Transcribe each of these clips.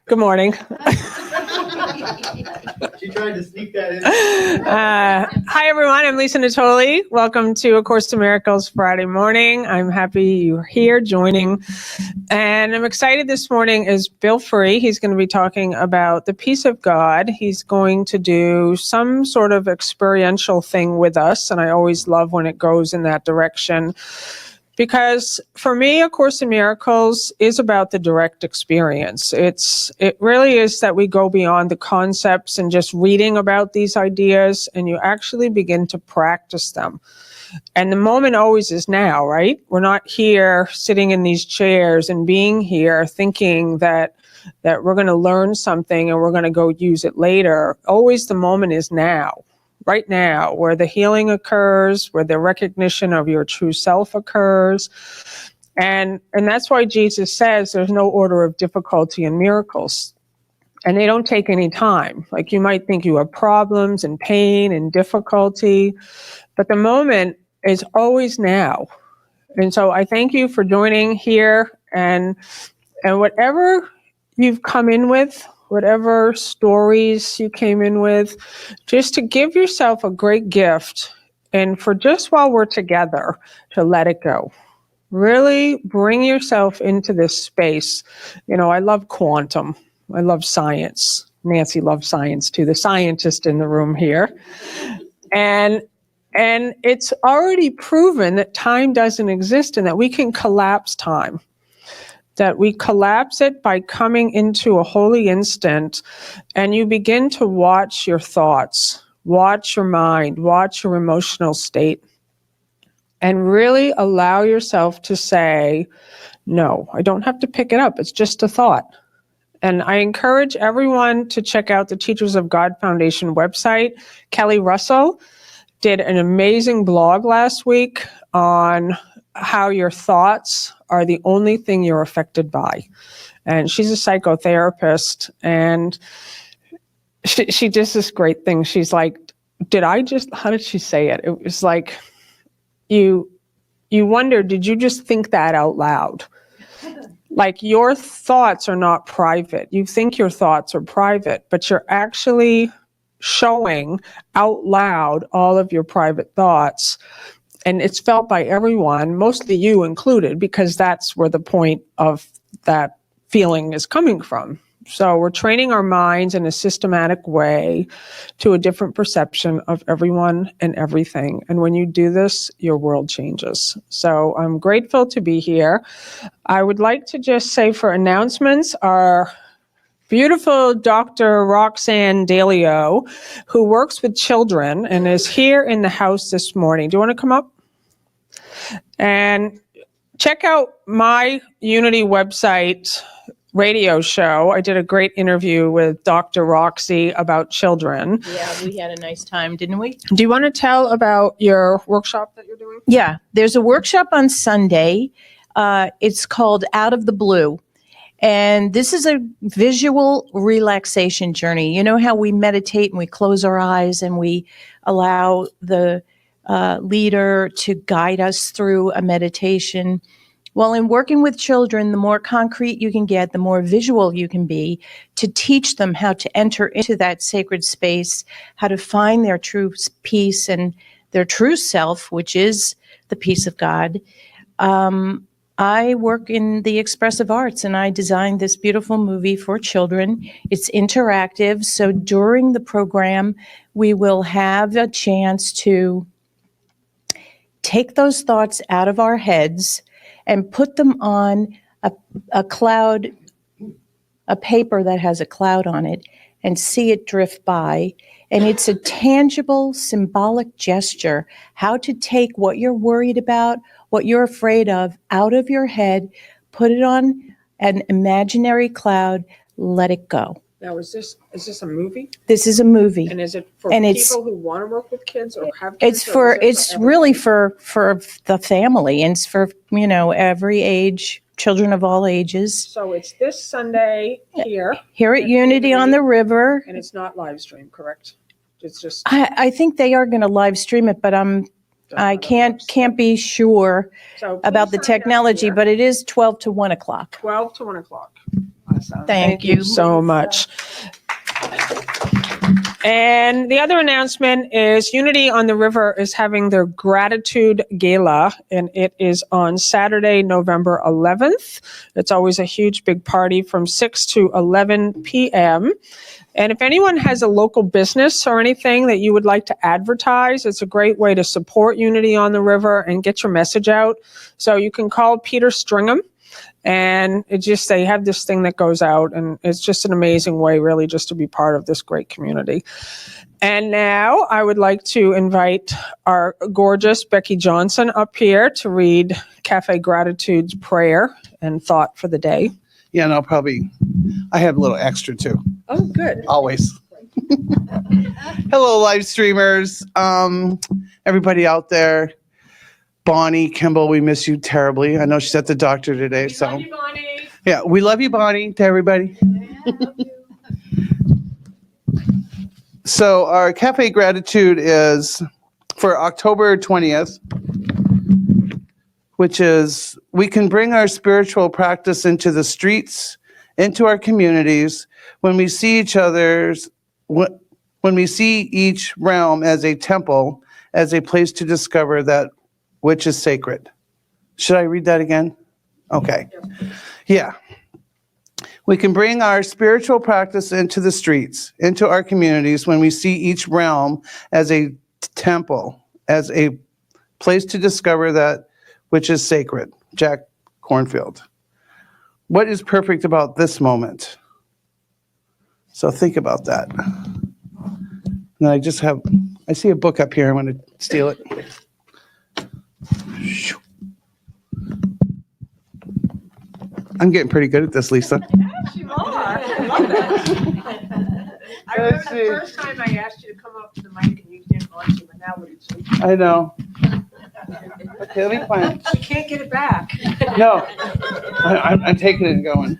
Good morning. She tried to sneak that in. Hi, everyone. I'm Lisa Natoli. Welcome to A Course in Miracles Friday morning. I'm happy you're here joining. And I'm excited this morning is Bill Free. He's going to be talking about the peace of God. He's going to do some sort of experiential thing with us. And I always love when it goes in that direction. Because for me, A Course in Miracles is about the direct experience. It really is that we go beyond the concepts and just reading about these ideas, and you actually begin to practice them. And the moment always is now, right? We're not here sitting in these chairs and being here thinking that we're going to learn something and we're going to go use it later. Always the moment is now. Right now, where the healing occurs, where the recognition of your true self occurs. And that's why Jesus says there's no order of difficulty in miracles. And they don't take any time. Like you might think you have problems and pain and difficulty, but the moment is always now. And so I thank you for joining here, and whatever you've come in with, whatever stories you came in with, just to give yourself a great gift, and for just while we're together, to let it go. Really bring yourself into this space. You know, I love quantum. I love science. Nancy loves science too, the scientist in the room here. And it's already proven that time doesn't exist and that we can collapse time. That we collapse it by coming into a holy instant, and you begin to watch your thoughts, watch your mind, watch your emotional state, and really allow yourself to say, no, I don't have to pick it up. It's just a thought. And I encourage everyone to check out the Teachers of God Foundation website. Kelly Russell did an amazing blog last week on how your thoughts are the only thing you're affected by. And she's a psychotherapist, and she does this great thing. She's like, how did she say it? It was like, you wonder, did you just think that out loud? Like your thoughts are not private. You think your thoughts are private, but you're actually showing out loud all of your private thoughts. And it's felt by everyone, mostly you included, because that's where the point of that feeling is coming from. So we're training our minds in a systematic way to a different perception of everyone and everything. And when you do this, your world changes. So I'm grateful to be here. I would like to just say for announcements, our beautiful Dr. Roxanne Dalio, who works with children and is here in the house this morning. Do you want to come up? And check out my Unity website radio show. I did a great interview with Dr. Roxy about children. Yeah, we had a nice time, didn't we? Do you want to tell about your workshop that you're doing? Yeah, there's a workshop on Sunday. It's called Out of the Blue. And this is a visual relaxation journey. You know how we meditate and we close our eyes and we allow the leader to guide us through a meditation? Well, in working with children, the more concrete you can get, the more visual you can be to teach them how to enter into that sacred space, how to find their true peace and their true self, which is the peace of God. I work in the expressive arts, and I designed this beautiful movie for children. It's interactive, so during the program, we will have a chance to take those thoughts out of our heads and put them on a cloud, a paper that has a cloud on it, and see it drift by. And it's a tangible, symbolic gesture, how to take what you're worried about, what you're afraid of, out of your head, put it on an imaginary cloud, let it go. Now, is this a movie? This is a movie. And is it for people who want to work with kids or have kids? It's really for the family, and it's for, every age, children of all ages. So it's this Sunday here at Unity on the River. And it's not live stream, correct? It's just... I think they are going to live stream it, but I'm I can't be sure So about the please sign down technology, here. but it is 12 to 1 o'clock. 12 to 1 o'clock. Awesome. Thank you you. so much. And the other announcement is Unity on the River is having their Gratitude Gala, and it is on Saturday, November 11th. It's always a huge, big party from 6 to 11 p.m. And if anyone has a local business or anything that you would like to advertise, it's a great way to support Unity on the River and get your message out. So you can call Peter Stringham. And it just, they have this thing that goes out, and it's just an amazing way, really, just to be part of this great community. And now I would like to invite our gorgeous Becky Johnson up here to read Cafe Gratitude's prayer and thought for the day. Yeah, and I have a little extra too, Oh, good. always. Hello, live streamers. Everybody out there. Bonnie, Kimball, we miss you terribly. I know she's at the doctor today. So, Love you, Bonnie. yeah, we love you, Bonnie, to everybody. So our Cafe Gratitude is for October 20th, which is we can bring our spiritual practice into the streets, into our communities, when we see each each realm as a temple, as a place to discover that which is sacred. Should I read that again? Okay. Yeah. We can bring our spiritual practice into the streets, into our communities, when we see each realm as a temple, as a place to discover that which is sacred. Jack Cornfield. What is perfect about this moment? So think about that. And I see a book up here. I want to steal it. I'm getting pretty good at this, Lisa. Yes, you are. I love that. I remember the first time I asked you to come up to the mic and you didn't want to, but now what did you do? I know. Okay, let me find. You can't get it back. No, I'm taking it and going.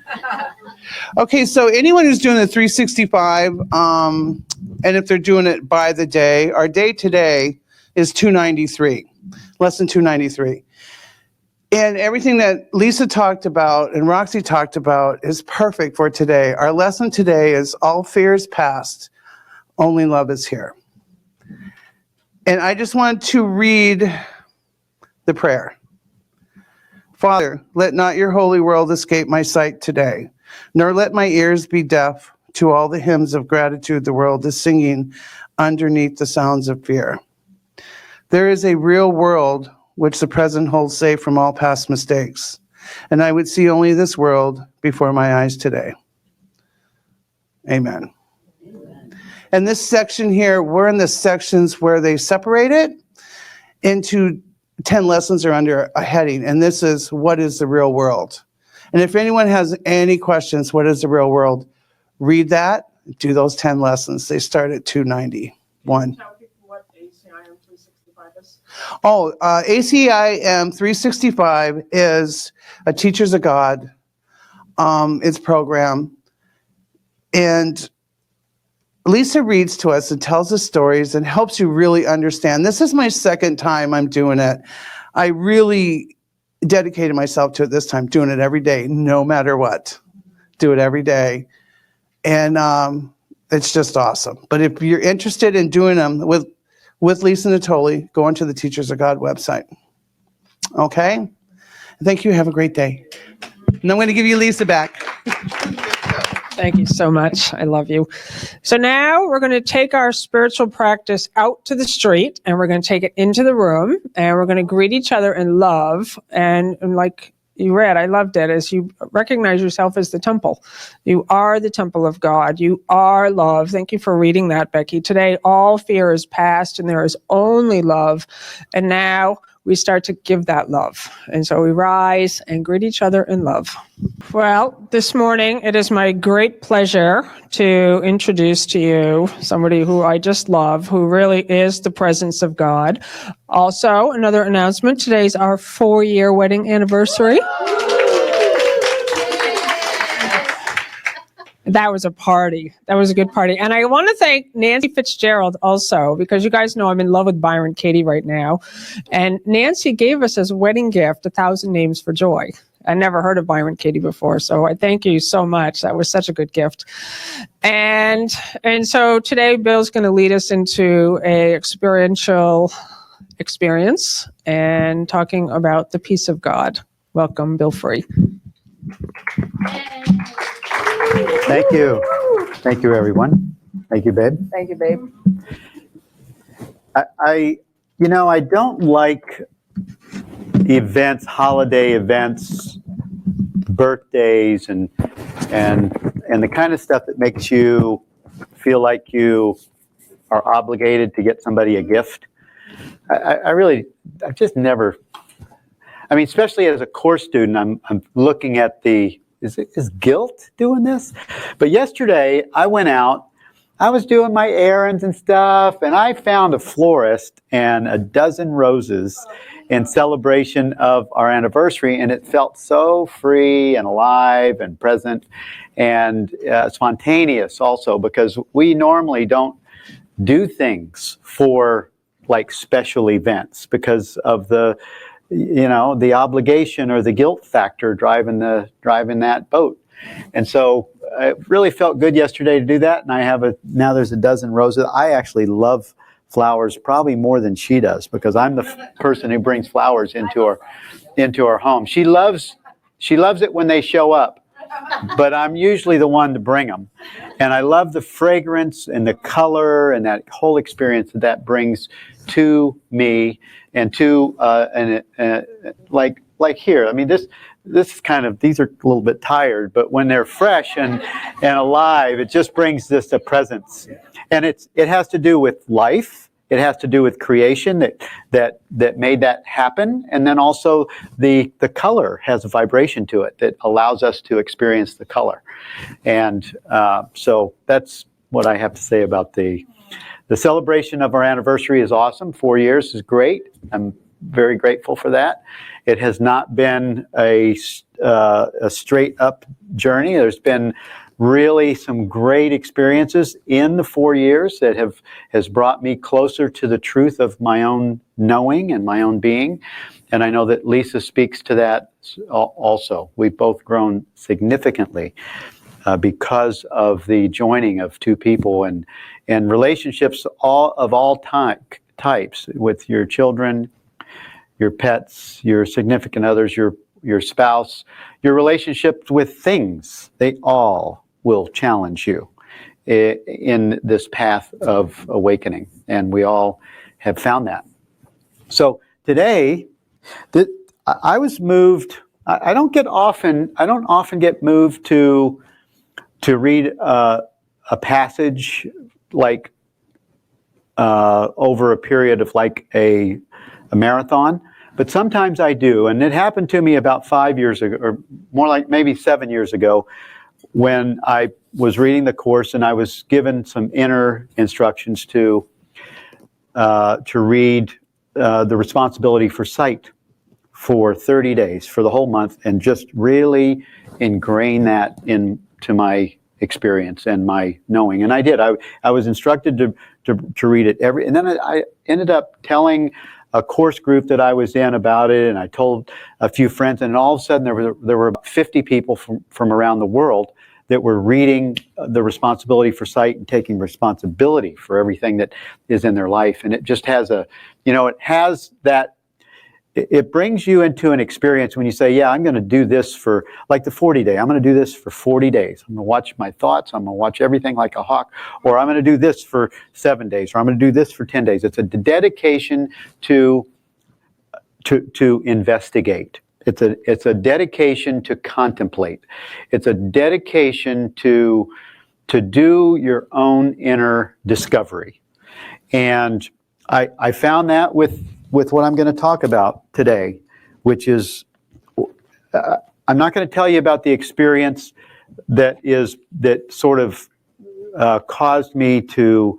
Okay, so anyone who's doing the 365, and if they're doing it by the day, our day today is 293, lesson 293. And everything that Lisa talked about and Roxy talked about is perfect for today. Our lesson today is all fear is past, only love is here. And I just want to read the prayer. Father, let not your holy world escape my sight today, nor let my ears be deaf to all the hymns of gratitude the world is singing underneath the sounds of fear. There is a real world which the present holds safe from all past mistakes, and I would see only this world before my eyes today. Amen. And this section here, we're in the sections where they separate it into 10 lessons are under a heading, and this is what is the real world. And if anyone has any questions, what is the real world? Read that, do those 10 lessons. They start at 291. Tell people what ACIM 365 is. Oh, ACIM 365 is a Teachers of God. It's program. And Lisa reads to us and tells us stories and helps you really understand. This is my second time I'm doing it. I really dedicated myself to it this time, doing it every day, no matter what. Do it every day. And it's just awesome. But if you're interested in doing them with Lisa Natoli, go onto the Teachers of God website. Okay? Thank you. Have a great day. And I'm going to give you Lisa back. Thank you so much. I love you. So now we're going to take our spiritual practice out to the street, and we're going to take it into the room, and we're going to greet each other in love. And like you read, I loved it, as you recognize yourself as the temple. You are the temple of God. You are love. Thank you for reading that, Becky. Today, all fear is past, and there is only love. And now we start to give that love. And so we rise and greet each other in love. Well, this morning, it is my great pleasure to introduce to you somebody who I just love, who really is the presence of God. Also, another announcement, today's our 4-year wedding anniversary. That was a party. That was a good party. And I want to thank Nancy Fitzgerald also, because you guys know I'm in love with Byron Katie right now. And Nancy gave us as a wedding gift 1,000 Names for Joy. I never heard of Byron Katie before, so I thank you so much. That was such a good gift. And so today Bill's going to lead us into a experiential experience and talking about the peace of God. Welcome, Bill Free. Thank you. Thank you, everyone. Thank you, babe. Thank you, babe. I don't like events, holiday events, birthdays, and the kind of stuff that makes you feel like you are obligated to get somebody a gift. I've just never. I mean, especially as a course student, I'm looking at is guilt doing this? But yesterday I went out, I was doing my errands and stuff, and I found a florist and a dozen roses in celebration of our anniversary, and it felt so free and alive and present and spontaneous also, because we normally don't do things for like special events because of the obligation or the guilt factor driving that boat. And so it really felt good yesterday to do that. And now there's a dozen roses. I actually love flowers probably more than she does, because I'm the person who brings flowers into our home. She loves it when they show up, but I'm usually the one to bring them. And I love the fragrance and the color and that whole experience that brings to me and to like here. I mean, this is kind of, these are a little bit tired, but when they're fresh and alive, it just brings this a presence. And it has to do with life. It has to do with creation that made that happen. And then also the color has a vibration to it that allows us to experience the color. And so that's what I have to say about the celebration of our anniversary is awesome. 4 years is great. I'm very grateful for that. It has not been a straight up journey. There's been really some great experiences in the 4 years that has brought me closer to the truth of my own knowing and my own being. And I know that Lisa speaks to that also. We've both grown significantly because of the joining of two people and relationships of all types with your children, your pets, your significant others, your spouse, your relationships with things. They all will challenge you in this path of awakening, and we all have found that. So today, I was moved. I don't often get moved to read a passage like over a period of like a marathon, but sometimes I do. And it happened to me about 5 years ago, or more like maybe 7 years ago, when I was reading the course and I was given some inner instructions to read the responsibility for sight for 30 days, for the whole month, and just really ingrain that into my experience and my knowing. And I did. I was instructed to read it and then I ended up telling a course group that I was in about it, and I told a few friends, and all of a sudden there were about 50 people from around the world that were reading the responsibility for sight and taking responsibility for everything that is in their life. And it just has it brings you into an experience when you say, yeah, I'm going to do this for like the 40 day. I'm going to do this for 40 days. I'm going to watch my thoughts. I'm going to watch everything like a hawk, or I'm going to do this for 7 days, or I'm going to do this for 10 days. It's a dedication to investigate. It's a dedication to contemplate. It's a dedication to do your own inner discovery. And I found that with what I'm going to talk about today, which is, I'm not going to tell you about the experience that sort of caused me to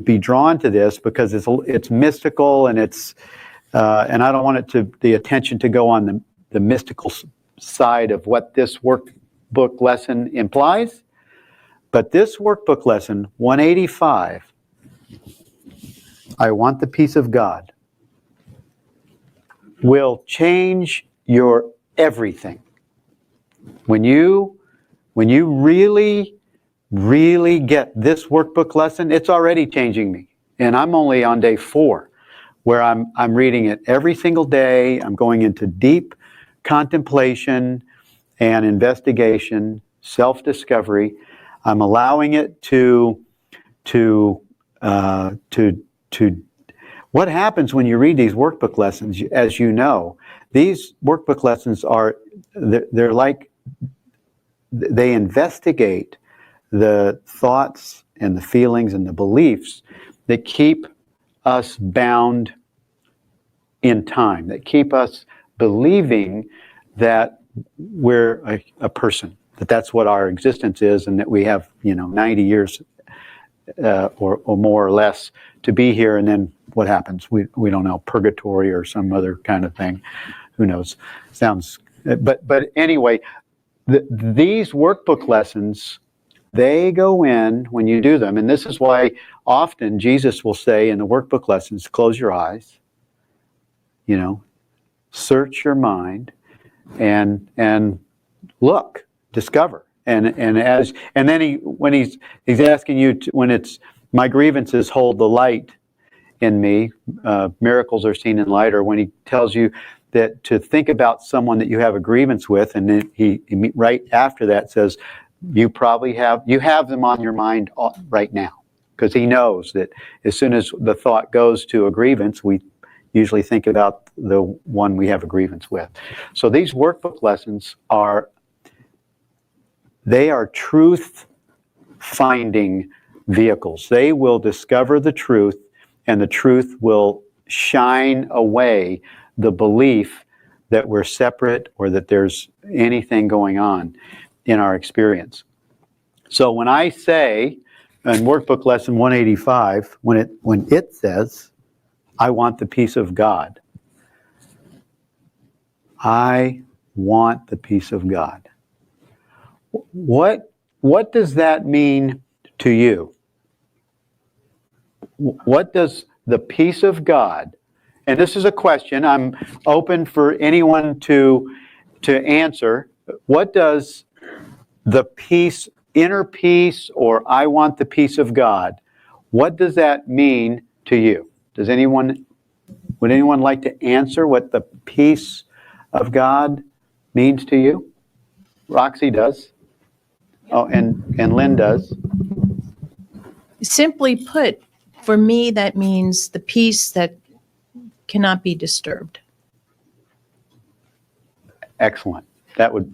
be drawn to this, because it's mystical and and I don't want the attention to go on the mystical side of what this workbook lesson implies. But this workbook lesson, 185, I want the peace of God, will change your everything. When you really, really get this workbook lesson, it's already changing me. And I'm only on day 4, where I'm reading it every single day. I'm going into deep contemplation and investigation, self-discovery. I'm allowing it to what happens when you read these workbook lessons, as you know, these workbook lessons they're like, they investigate the thoughts and the feelings and the beliefs that keep us bound in time, that keep us believing that we're a person, that's what our existence is, and that we have 90 years or more or less to be here, and then what happens? We don't know, purgatory or some other kind of thing. Who knows? Sounds, but anyway, these workbook lessons, they go in when you do them, and this is why often Jesus will say in the workbook lessons, close your eyes, search your mind, and look, discover. And then when he's asking you when it's my grievances hold the light in me, miracles are seen in light, or when he tells you that to think about someone that you have a grievance with, and then he right after that says you have them on your mind right now, because he knows that as soon as the thought goes to a grievance, we usually think about the one we have a grievance with. So these workbook lessons are truth-finding vehicles. They will discover the truth, and the truth will shine away the belief that we're separate or that there's anything going on in our experience. So when I say in Workbook Lesson 185, when it says, I want the peace of God, I want the peace of God. What does that mean to you? What does the peace of God, and this is a question, I'm open for anyone to answer, what does the peace, inner peace, or I want the peace of God, what does that mean to you? Would anyone like to answer what the peace of God means to you? Roxy does. Oh, and Lynn does. Simply put, for me, that means the peace that cannot be disturbed. Excellent. That was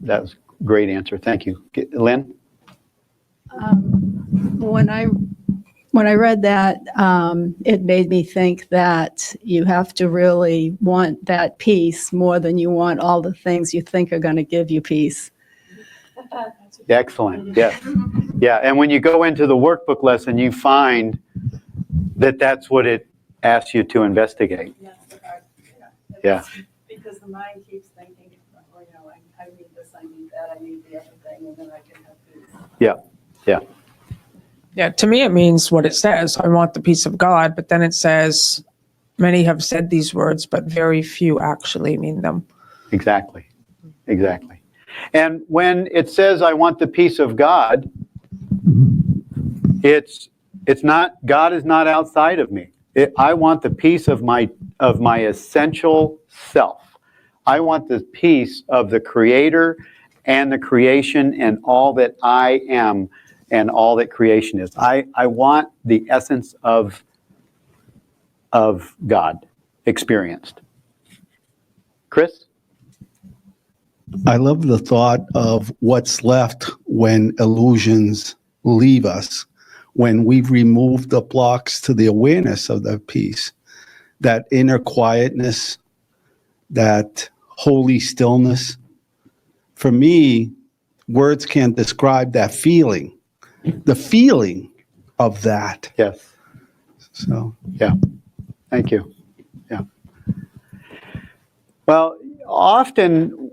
a great answer. Thank you. Lynn? When I read that, it made me think that you have to really want that peace more than you want all the things you think are going to give you peace. Excellent. Yes. Yeah. And when you go into the workbook lesson, you find that that's what it asks you to investigate. Yeah. Because the mind keeps thinking, I need this, I need that, I need the other thing, and then I can have peace. Yeah. Yeah. Yeah, to me, it means what it says. I want the peace of God, but then it says, many have said these words, but very few actually mean them. Exactly. And when it says, I want the peace of God, it's not, God is not outside of me. I want the peace of my essential self. I want the peace of the Creator and the creation and all that I am and all that creation is. I want the essence of God experienced. Chris? I love the thought of what's left when illusions leave us, when we've removed the blocks to the awareness of the peace, that inner quietness, that holy stillness. For me, words can't describe that feeling, the feeling of that. Yes. So, yeah. Thank you. Yeah. Well, often,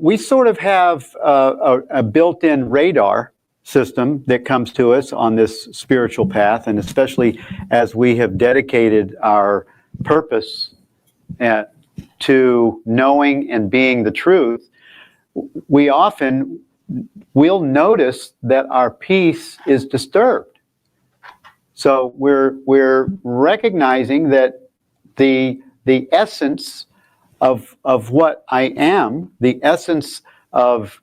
we sort of have a built-in radar system that comes to us on this spiritual path, and especially as we have dedicated our purpose to knowing and being the truth, we'll notice that our peace is disturbed. So we're recognizing that the essence of what I am, the essence of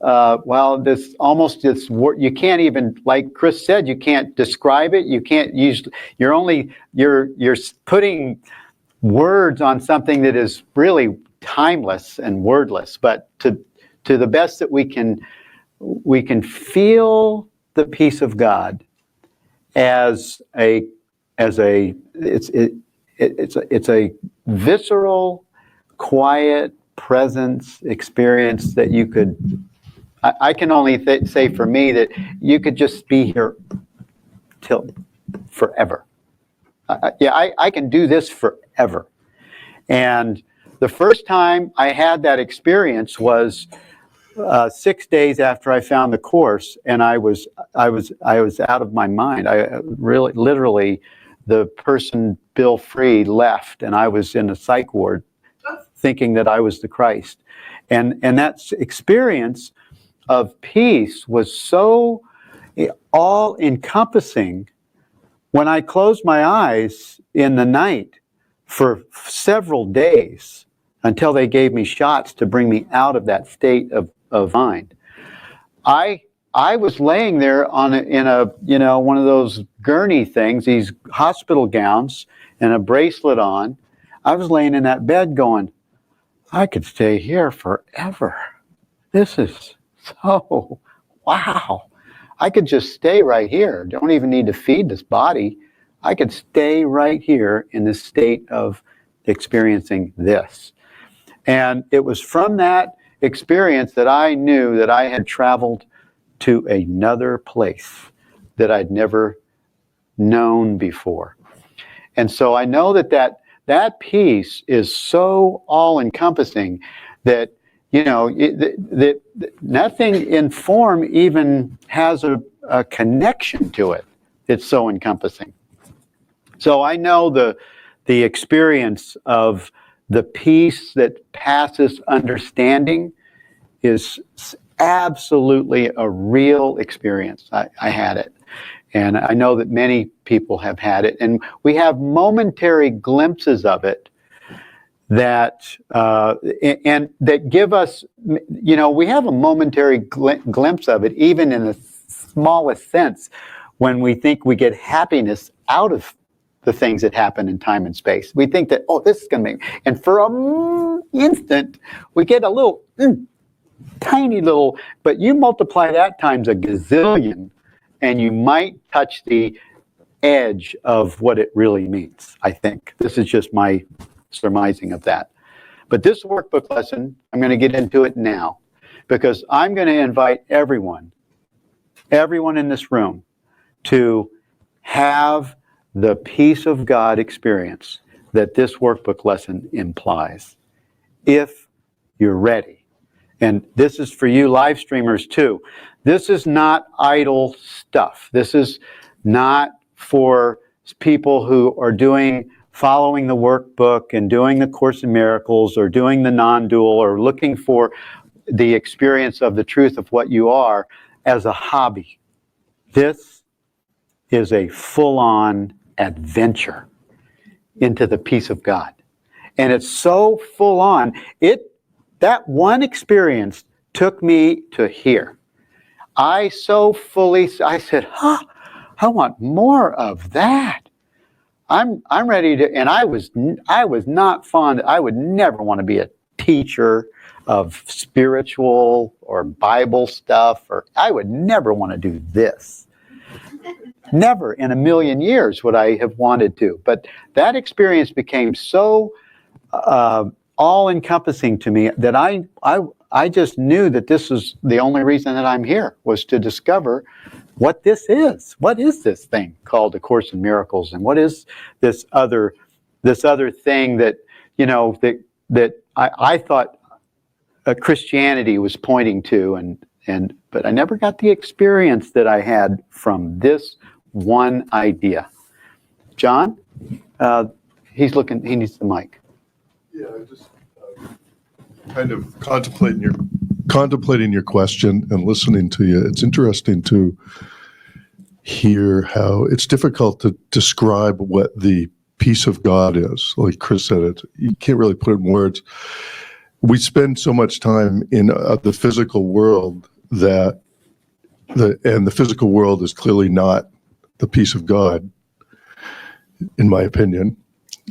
this word, you can't even, like Chris said, you can't describe it. You can't use. You're putting words on something that is really timeless and wordless. But to the best that we can feel the peace of God as a visceral, quiet presence experience that you could. I can only say for me that you could just be here till forever. I can do this forever. And the first time I had that experience was 6 days after I found the Course, and I was out of my mind. I really, literally, the person, Bill Free, left, and I was in a psych ward thinking that I was the Christ. And that experience of peace was so all-encompassing. When I closed my eyes in the night for several days until they gave me shots to bring me out of that state of mind, I was laying there in a one of those gurney things, these hospital gowns and a bracelet on. I was laying in that bed going, I could stay here forever. This is so, wow. I could just stay right here. Don't even need to feed this body. I could stay right here in this state of experiencing this. And it was from that experience that I knew that I had traveled to another place that I'd never known before. And so I know that peace is so all-encompassing that, that nothing in form even has a connection to it. It's so encompassing. So I know the experience of the peace that passes understanding is absolutely a real experience. I had it. And I know that many people have had it. And we have momentary glimpses of it that and that give us, we have a momentary glimpse of it, even in the smallest sense, when we think we get happiness out of the things that happen in time and space. We think that, this is going to make, and for an instant, we get a little, tiny little, but you multiply that times a gazillion, and you might touch the edge of what it really means, I think. This is just my surmising of that. But this workbook lesson, I'm going to get into it now, because I'm going to invite everyone in this room to have the peace of God experience that this workbook lesson implies, if you're ready. And this is for you live streamers too. This is not idle stuff. This is not for people who are following the workbook and doing the Course in Miracles or doing the non-dual or looking for the experience of the truth of what you are as a hobby. This is a full-on adventure into the peace of God. And it's so full on. That one experience took me to here. I said, I want more of that. I'm ready to, and I was not fond, I would never want to be a teacher of spiritual or Bible stuff, or I would never want to do this. Never in a million years would I have wanted to. But that experience became so all-encompassing to me that I just knew that this was the only reason that I'm here, was to discover what this is. What is this thing called A Course in Miracles? And what is this other thing that, that I thought Christianity was pointing to, but I never got the experience that I had from this one idea. John, he needs the mic. Yeah, just kind of contemplating your question and listening to you. It's interesting to hear how it's difficult to describe what the peace of God is. Like Chris said, you can't really put it in words. We spend so much time in the physical world that the physical world is clearly not the peace of God, in my opinion,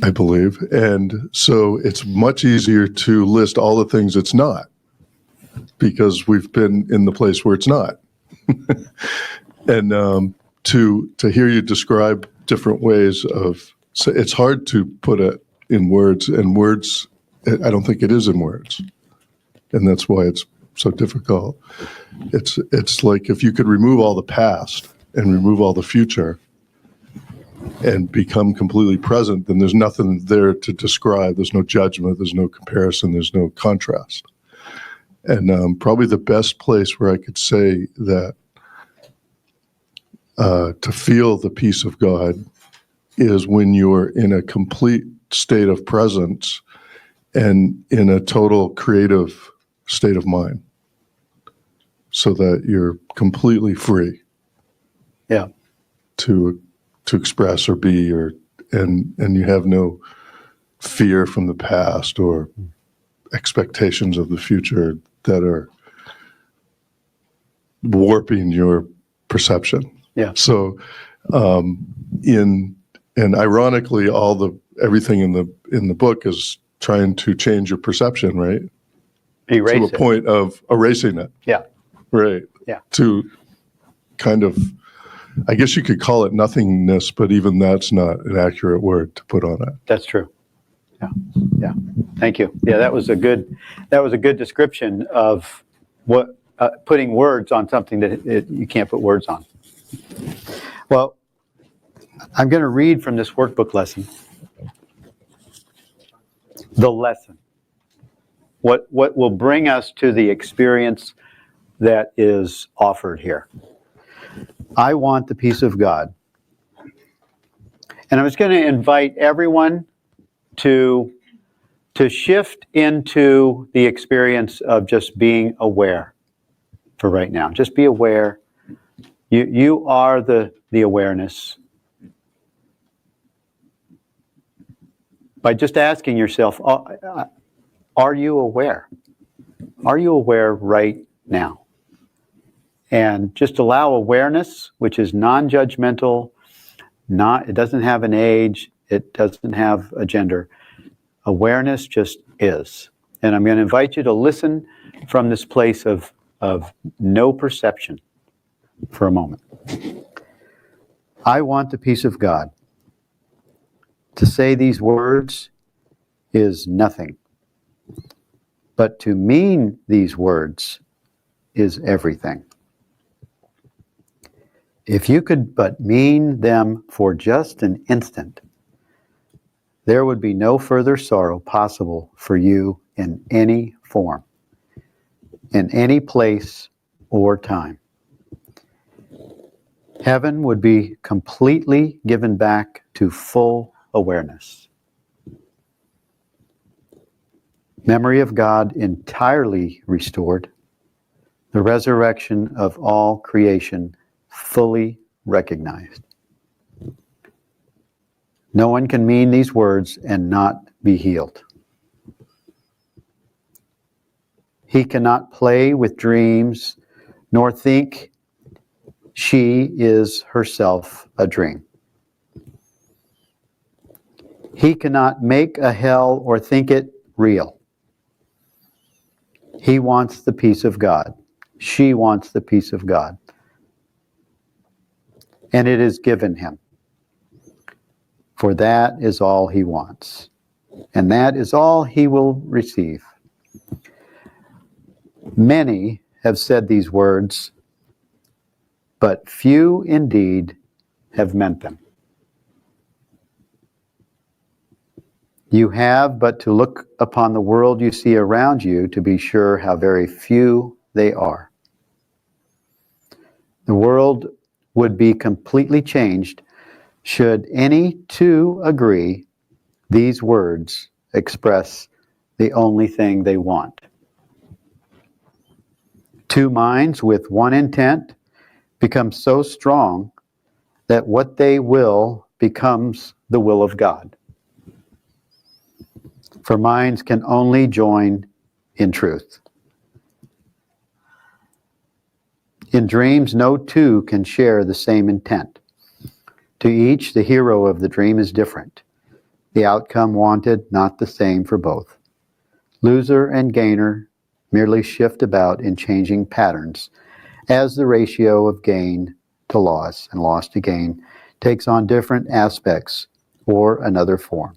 I believe. And so it's much easier to list all the things it's not, because we've been in the place where it's not. And to hear you describe different ways of, so it's hard to put it in words, and words, I don't think it is in words. And that's why it's so difficult. It's like if you could remove all the past and remove all the future and become completely present, then there's nothing there to describe. There's no judgment, there's no comparison, there's no contrast. And probably the best place where I could say that to feel the peace of God is when you're in a complete state of presence and in a total creative state of mind, so that you're completely free. Yeah. To express or be, and you have no fear from the past or expectations of the future that are warping your perception. Yeah. So, and ironically, everything in the book is trying to change your perception, right? Erase to a it. point of erasing it. Yeah. Right. Yeah. To kind of, I guess you could call it nothingness, but even that's not an accurate word to put on it. That's true. Yeah. Yeah. Thank you. Yeah, that was a good description of what putting words on something that you can't put words on. Well, I'm going to read from this workbook lesson. The lesson. What will bring us to the experience that is offered here. I want the peace of God. And I was going to invite everyone to shift into the experience of just being aware for right now. Just be aware. You are the awareness. By just asking yourself, are you aware? Are you aware right now? And just allow awareness, which is non-judgmental, it doesn't have an age, it doesn't have a gender. Awareness just is. And I'm going to invite you to listen from this place of no perception for a moment. I want the peace of God. To say these words is nothing. But to mean these words is everything. If you could but mean them for just an instant, there would be no further sorrow possible for you in any form, in any place or time. Heaven would be completely given back to full awareness. Memory of God entirely restored. The resurrection of all creation fully recognized. No one can mean these words and not be healed. He cannot play with dreams, nor think she is herself a dream. He cannot make a hell or think it real. He wants the peace of God. She wants the peace of God. And it is given him. For that is all he wants. And that is all he will receive. Many have said these words, but few indeed have meant them. You have but to look upon the world you see around you to be sure how very few they are. The world would be completely changed should any two agree these words express the only thing they want. Two minds with one intent become so strong that what they will becomes the will of God. For minds can only join in truth. In dreams, no two can share the same intent. To each, the hero of the dream is different. The outcome wanted not the same for both. Loser and gainer merely shift about in changing patterns as the ratio of gain to loss and loss to gain takes on different aspects or another form.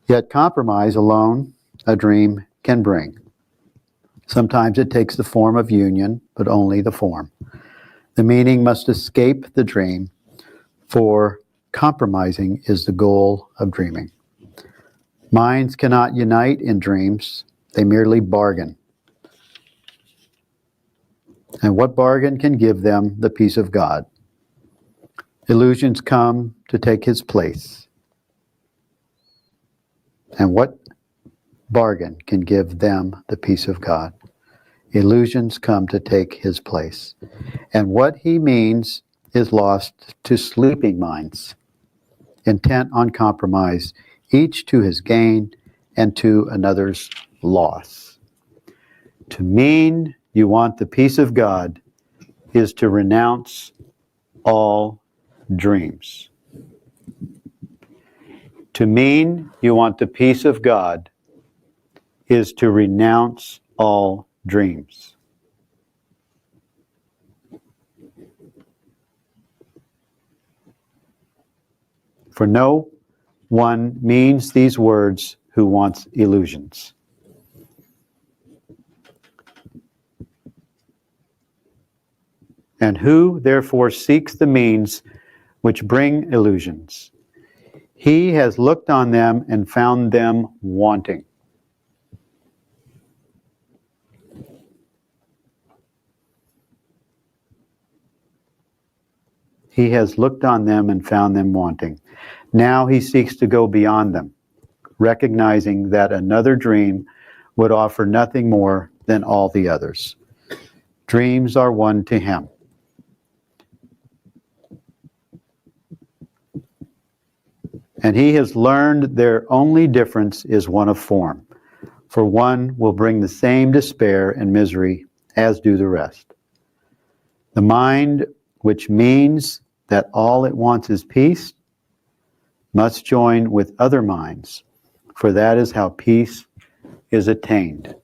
Yet compromise alone, a dream can bring. Sometimes it takes the form of union, but only the form. The meaning must escape the dream, for compromising is the goal of dreaming. Minds cannot unite in dreams, they merely bargain. And what bargain can give them the peace of God? Illusions come to take his place. And what bargain can give them the peace of God? Illusions come to take his place. And what he means is lost to sleeping minds, intent on compromise, each to his gain and to another's loss. To mean you want the peace of God is to renounce all dreams. To mean you want the peace of God is to renounce all dreams. For no one means these words who wants illusions. And who therefore seeks the means which bring illusions, he has looked on them and found them wanting. He has looked on them and found them wanting. Now he seeks to go beyond them, recognizing that another dream would offer nothing more than all the others. Dreams are one to him. And he has learned their only difference is one of form, for one will bring the same despair and misery as do the rest. The mind, which means that all it wants is peace, must join with other minds, for that is how peace is attained.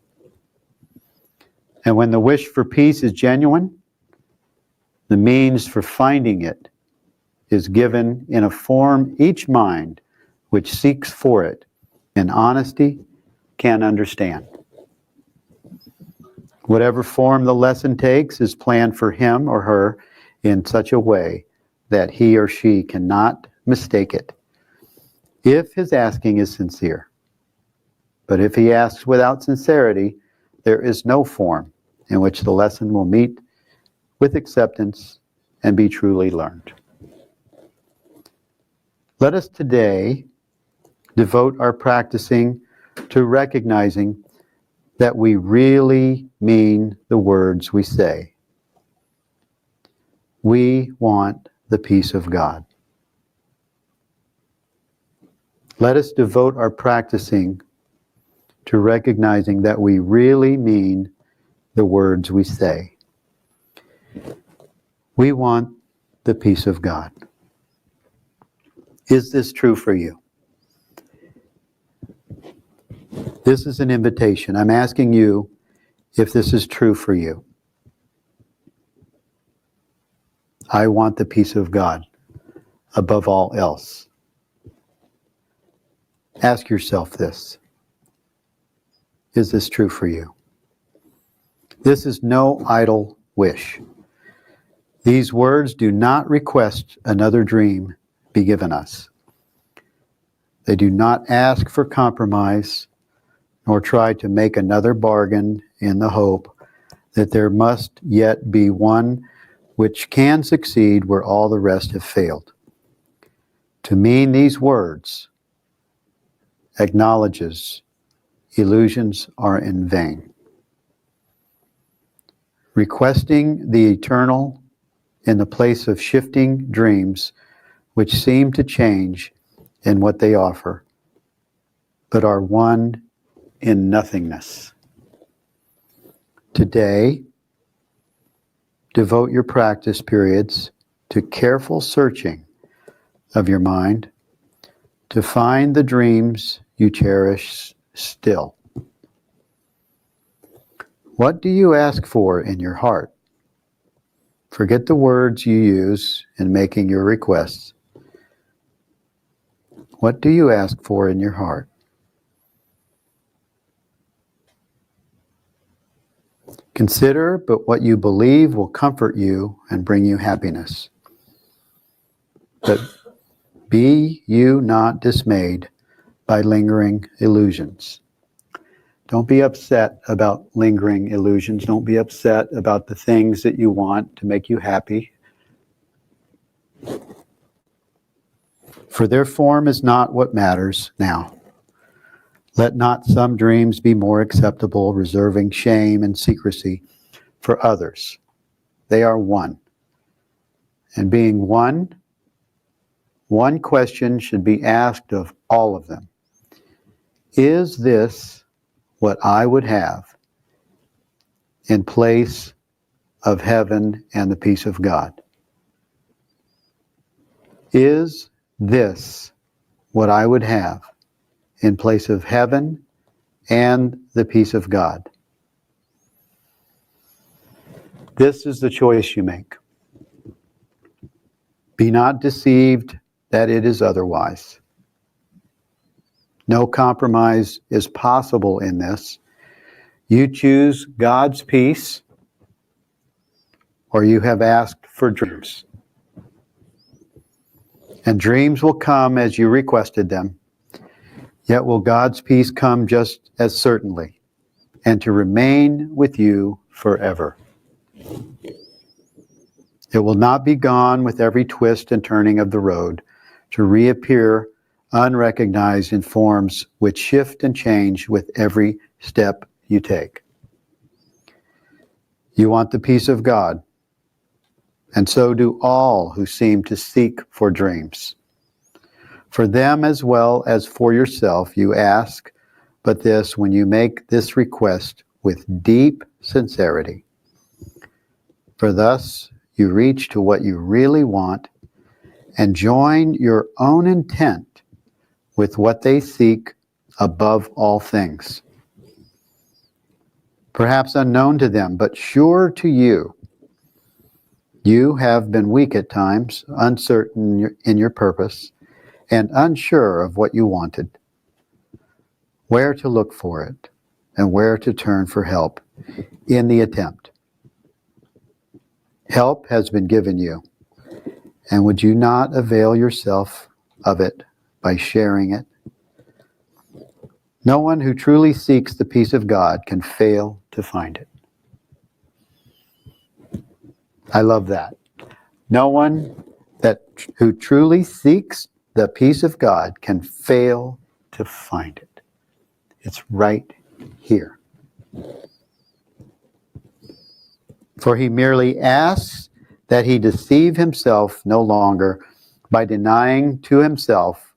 And when the wish for peace is genuine, the means for finding it is given in a form each mind which seeks for it in honesty can understand. Whatever form the lesson takes is planned for him or her in such a way that he or she cannot mistake it, if his asking is sincere. But if he asks without sincerity, there is no form in which the lesson will meet with acceptance and be truly learned. Let us today devote our practicing to recognizing that we really mean the words we say. We want the peace of God. Let us devote our practicing to recognizing that we really mean the words we say. We want the peace of God. Is this true for you? This is an invitation. I'm asking you if this is true for you. I want the peace of God above all else. Ask yourself this. Is this true for you? This is no idle wish. These words do not request another dream be given us. They do not ask for compromise, nor try to make another bargain in the hope that there must yet be one which can succeed where all the rest have failed. To mean these words acknowledges illusions are in vain. Requesting the eternal in the place of shifting dreams which seem to change in what they offer, but are one in nothingness. Today, devote your practice periods to careful searching of your mind to find the dreams you cherish still. What do you ask for in your heart? Forget the words you use in making your requests. What do you ask for in your heart? Consider but what you believe will comfort you and bring you happiness. But be you not dismayed by lingering illusions. Don't be upset about lingering illusions. Don't be upset about the things that you want to make you happy. For their form is not what matters now. Let not some dreams be more acceptable, reserving shame and secrecy for others. They are one. And being one question should be asked of all of them. Is this what I would have in place of heaven and the peace of God? Is this what I would have in place of heaven and the peace of God? This is the choice you make. Be not deceived that it is otherwise. No compromise is possible in this. You choose God's peace, or you have asked for dreams. And dreams will come as you requested them. Yet will God's peace come just as certainly, and to remain with you forever. It will not be gone with every twist and turning of the road, to reappear unrecognized in forms which shift and change with every step you take. You want the peace of God, and so do all who seem to seek for dreams. For them as well as for yourself you ask, but this when you make this request with deep sincerity. For thus you reach to what you really want and join your own intent with what they seek above all things. Perhaps unknown to them, but sure to you. You have been weak at times, uncertain in your purpose, and unsure of what you wanted, where to look for it, and where to turn for help in the attempt. Help has been given you, and would you not avail yourself of it by sharing it? No one who truly seeks the peace of God can fail to find it. I love that. No one who truly seeks the peace of God can fail to find it. It's right here. For he merely asks that he deceive himself no longer by denying to himself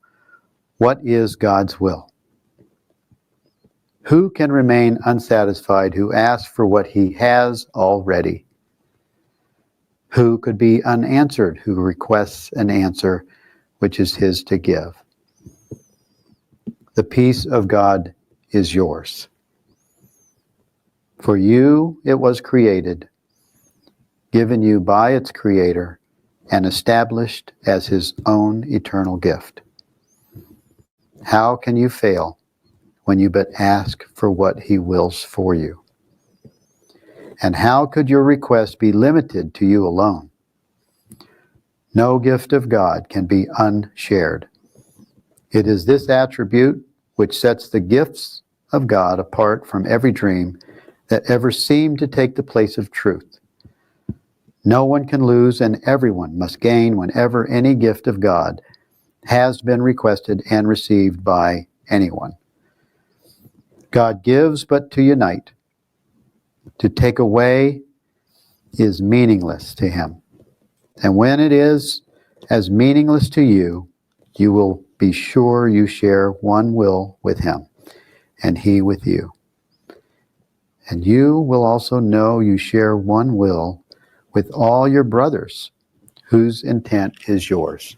what is God's will. Who can remain unsatisfied who asks for what he has already? Who could be unanswered who requests an answer which is his to give? The peace of God is yours. For you it was created, given you by its creator, and established as his own eternal gift. How can you fail when you but ask for what he wills for you? And how could your request be limited to you alone? No gift of God can be unshared. It is this attribute which sets the gifts of God apart from every dream that ever seem to take the place of truth. No one can lose, and everyone must gain whenever any gift of God has been requested and received by anyone. God gives but to unite. To take away is meaningless to him. And when it is as meaningless to you, you will be sure you share one will with him, and he with you. And you will also know you share one will with all your brothers, whose intent is yours.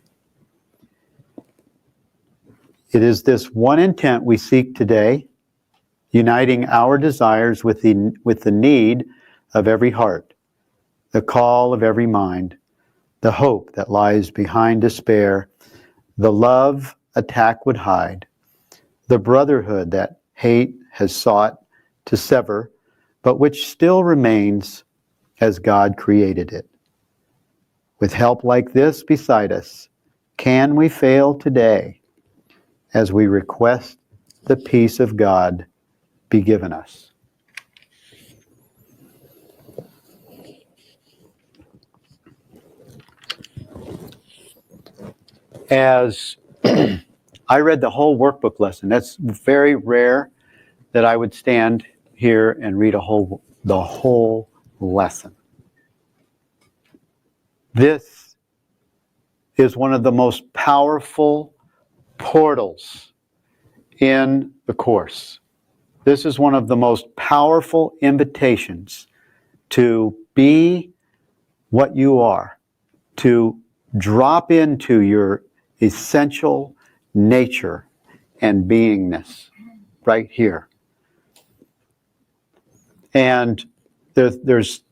It is this one intent we seek today, uniting our desires with the need of every heart, the call of every mind, the hope that lies behind despair, the love attack would hide, the brotherhood that hate has sought to sever, but which still remains as God created it. With help like this beside us, can we fail today as we request the peace of God be given us? As I read the whole workbook lesson, that's very rare that I would stand here and read the whole lesson. This is one of the most powerful portals in the course. This is one of the most powerful invitations to be what you are, to drop into your essential nature and beingness right here. And there's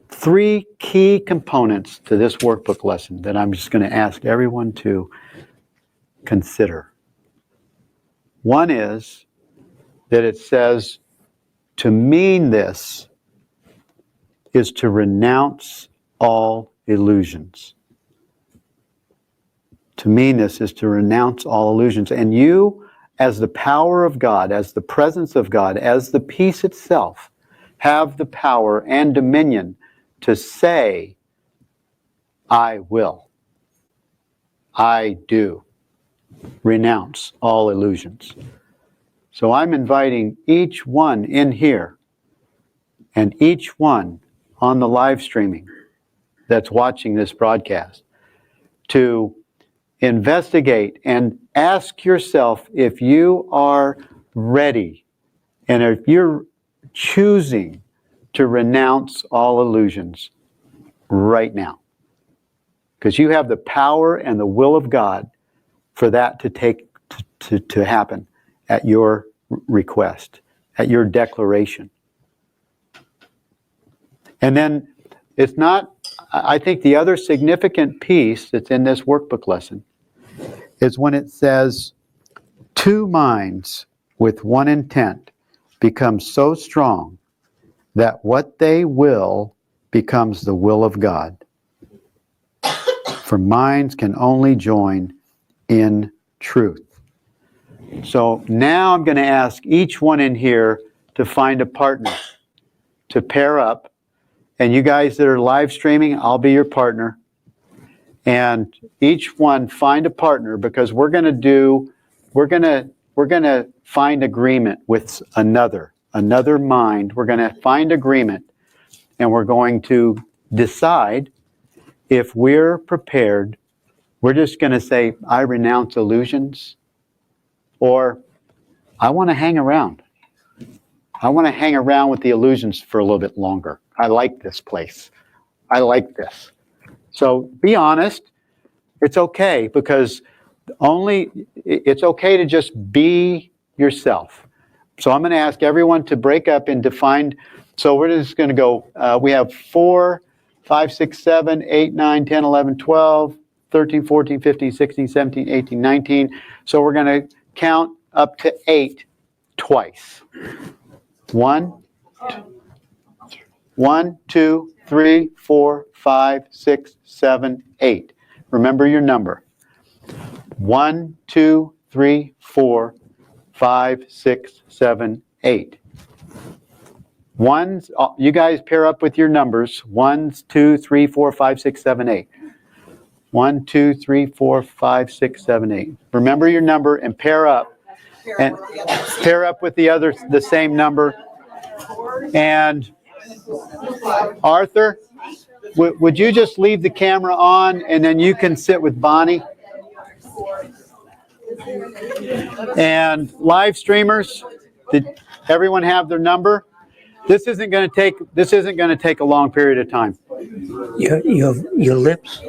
three key components to this workbook lesson that I'm just going to ask everyone to consider. One is that it says to mean this is to renounce all illusions. To mean this is to renounce all illusions. And you, as the power of God, as the presence of God, as the peace itself, have the power and dominion to say, I will. I do. Renounce all illusions. So I'm inviting each one in here and each one on the live streaming that's watching this broadcast to investigate and ask yourself if you are ready and if you're choosing to renounce all illusions right now. Because you have the power and the will of God for that to happen at your request, at your declaration. And then it's not, I think the other significant piece that's in this workbook lesson is when it says, two minds with one intent become so strong that what they will becomes the will of God. For minds can only join in truth. So now I'm going to ask each one in here to find a partner, to pair up. And you guys that are live streaming, I'll be your partner. And each one find a partner, because we're going to find agreement with another mind. We're going to find agreement, and we're going to decide if we're prepared. We're just going to say, I renounce illusions, or I want to hang around. I want to hang around with the illusions for a little bit longer. I like this place. I like this. So be honest. It's okay, because it's okay to just be yourself. So I'm going to ask everyone to break up and define. So we're just going to go, we have 4, 5, 6, 7, 8, 9, 10, 11, 12, 13, 14, 15, 16, 17, 18, 19. So we're going to count up to 8 twice. 1, 2, 3, 4, 5, 6, 7, 8. Remember your number. 1, 2, 3, 4, 5, 6, 7, 8. You guys pair up with your numbers. 1, 2, 3, 4, 5, 6, 7, 8. 1, 2, 3, 4, 5, 6, 7, 8. Remember your number and pair up. And pair up with the same number. And Arthur, would you just leave the camera on and then you can sit with Bonnie? And live streamers, did everyone have their number? This isn't going to take a long period of time. Your lips.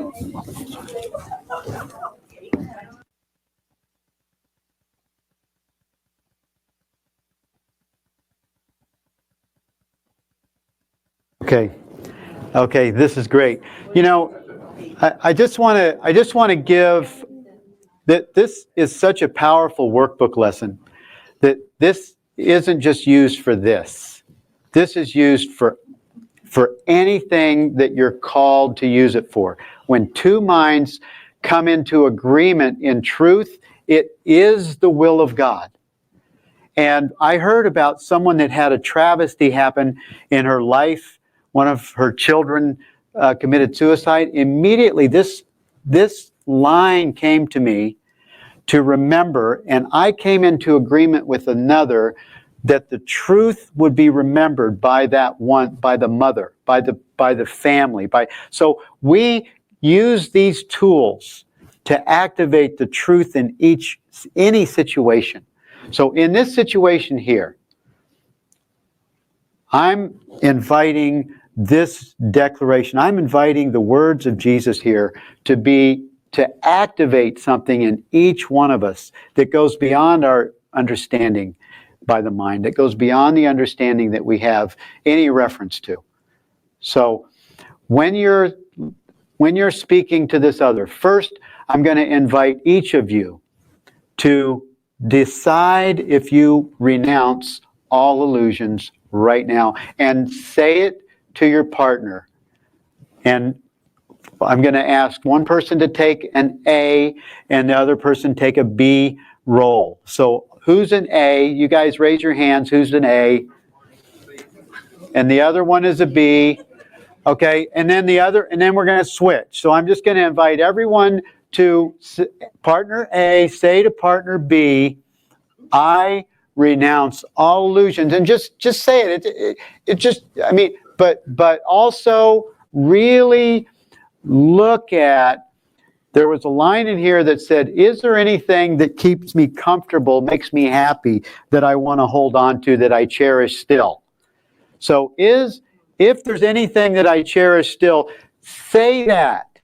Okay, this is great. You know, I just want to give that this is such a powerful workbook lesson that this isn't just used for this. This is used for anything that you're called to use it for. When two minds come into agreement in truth, it is the will of God. And I heard about someone that had a travesty happen in her life. One of her children committed suicide. Immediately, this line came to me to remember, and I came into agreement with another that the truth would be remembered by that one, by the mother, by the family. So we use these tools to activate the truth in any situation. So in this situation here, I'm inviting this declaration. I'm inviting the words of Jesus here to activate something in each one of us that goes beyond our understanding by the mind, that goes beyond the understanding that we have any reference to. So when you're speaking to this other, first I'm going to invite each of you to decide if you renounce all illusions right now and say it to your partner. And I'm going to ask one person to take an A and the other person take a B role. So who's an A? You guys raise your hands. Who's an A? And the other one is a B. Okay, and then we're going to switch. So I'm just going to invite everyone to partner A, say to partner B, I renounce all illusions. And just say it. But also really look at, there was a line in here that said, is there anything that keeps me comfortable, makes me happy, that I want to hold on to, that I cherish still? So if there's anything that I cherish still, say that.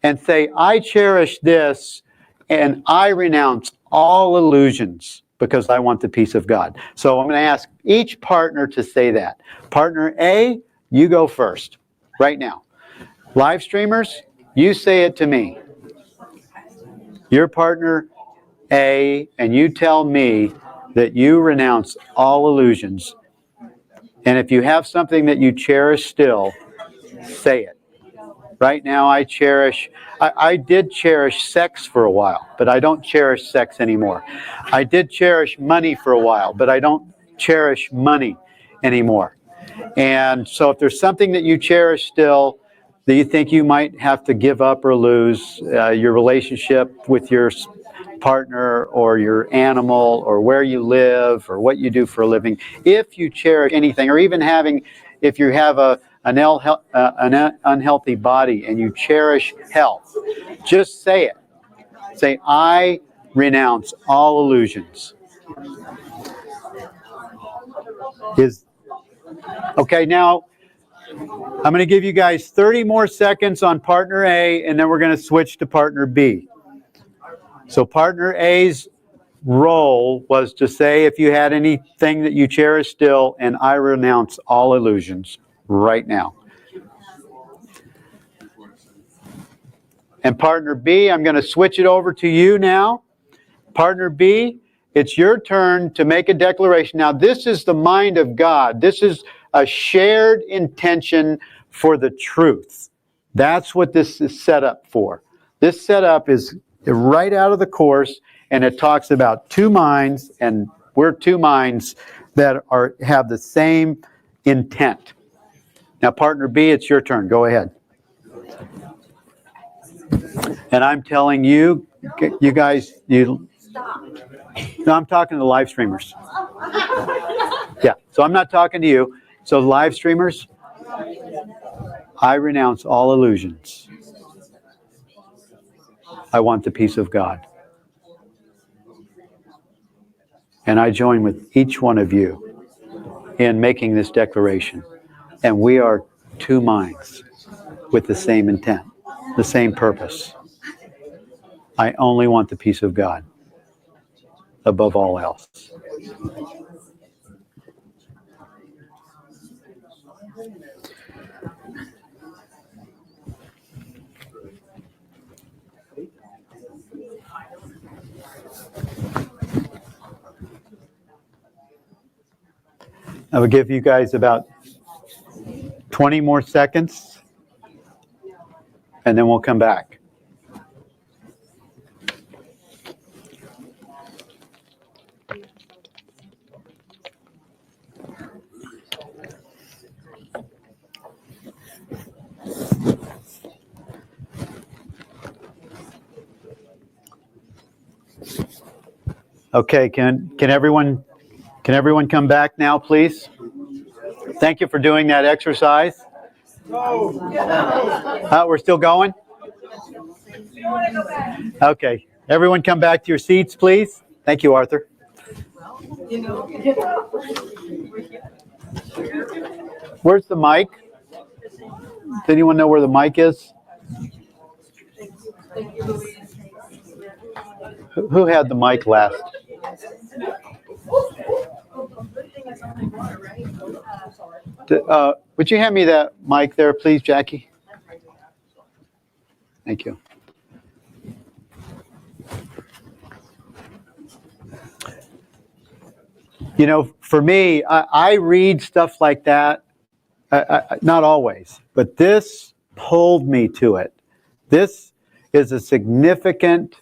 And say, I cherish this and I renounce all illusions because I want the peace of God. So I'm going to ask each partner to say that. Partner A, you go first, right now. Live streamers, you say it to me. Your partner A, and you tell me that you renounce all illusions. And if you have something that you cherish still, say it. Right now, I did cherish sex for a while, but I don't cherish sex anymore. I did cherish money for a while, but I don't cherish money anymore. And so if there's something that you cherish still, that you think you might have to give up or lose, your relationship with your partner or your animal or where you live or what you do for a living, if you cherish anything, or even if you have an unhealthy body and you cherish health, just say it. Say, I renounce all illusions. Okay, now I'm going to give you guys 30 more seconds on partner A, and then we're going to switch to partner B. So partner A's role was to say if you had anything that you cherish still, and I renounce all illusions right now. And partner B, I'm going to switch it over to you now. Partner B, it's your turn to make a declaration. Now, this is the mind of God. This is a shared intention for the truth. That's what this is set up for. This setup is right out of the Course, and it talks about two minds, and we're two minds that have the same intent. Now, partner B, it's your turn. Go ahead. And I'm telling you, you guys, no, I'm talking to the live streamers. Yeah, so I'm not talking to you. So live streamers, I renounce all illusions. I want the peace of God. And I join with each one of you in making this declaration. And we are two minds with the same intent, the same purpose. I only want the peace of God above all else. I will give you guys about 20 more seconds, and then we'll come back. Okay, can everyone come back now, please? Thank you for doing that exercise. We're still going? Okay, everyone come back to your seats, please. Thank you, Arthur. Where's the mic? Does anyone know where the mic is? Who had the mic last? Would you hand me that mic there, please, Jackie? Thank you. You know, for me, I read stuff like that, not always, but this pulled me to it. This is a significant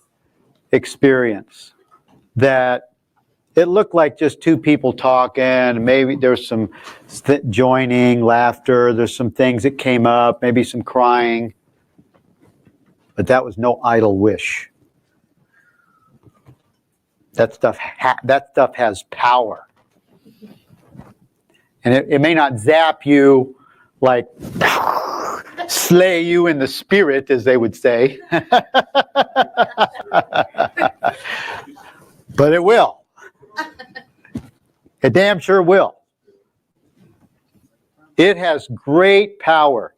experience that it looked like just two people talking. Maybe there's some joining, laughter. There's some things that came up, maybe some crying. But that was no idle wish. That stuff has power. And it may not zap you like slay you in the spirit, as they would say. But it will. It damn sure will. It has great power.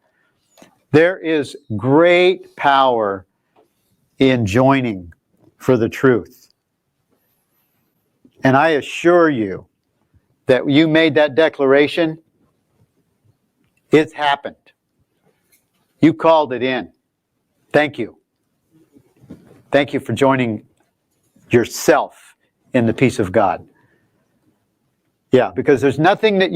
There is great power in joining for the truth. And I assure you that you made that declaration, it's happened. You called it in. Thank you. Thank you for joining yourself in the peace of God. Yeah, because there's nothing that